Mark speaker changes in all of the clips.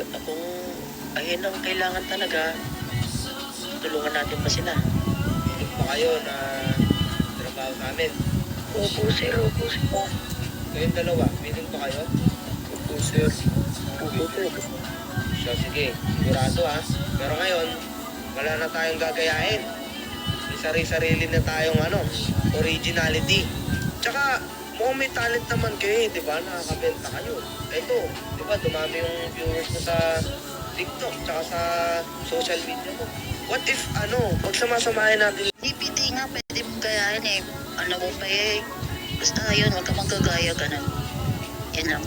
Speaker 1: kung ayun ang kailangan talaga, tulungan natin pa sila.
Speaker 2: Hilig pa kayo na trabaho sa amin.
Speaker 3: Opo sir, opo sir.
Speaker 2: Kayong dalawa, willing pa kayo?
Speaker 3: Opo sir.
Speaker 1: Opo sir.
Speaker 2: So sige, sigurado ha. Pero ngayon, wala na tayong gagayahin. May sarili-sarili na tayong originality. Tsaka, mukhang may talent naman kayo di ba? Nakakabenta kayo. Eto, di ba, dumami yung viewers mo sa TikTok, tsaka sa social media mo. What if, pagsamasamahin natin.
Speaker 3: DPD nga, pwede mong gayahin eh. Ano mo pa eh. Basta yun, huwag ka magkagaya, ganun. Yan lang.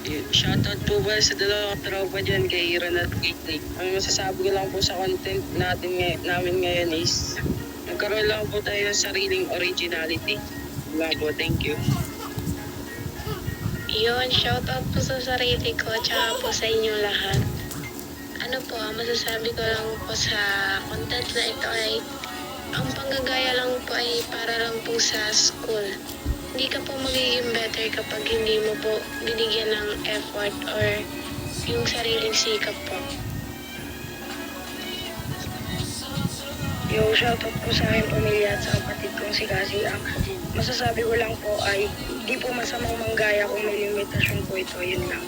Speaker 4: Shoutout po ba sa dalawang tropa dyan kay Iran at Kate. Ang masasabi ko lang po sa content namin ngayon is nagkaroon lang po tayo ng sariling originality. Wala po, thank you.
Speaker 5: Yun, shoutout po sa sarili ko tsaka po sa inyong lahat. Ano po, ang masasabi ko lang po sa content na ito ay ang panggagaya lang po ay para lang po sa school. Hindi ka po magiging better kapag hindi mo po binigyan ng effort or yung sariling sikap po.
Speaker 3: Yo, shoutout po sa aking pamilya at sa kapatid kong si Cassie. Ang masasabi ko lang po ay di po masamang manggaya kung may limitasyon po ito. Yun lang.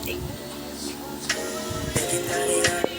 Speaker 3: Thank you.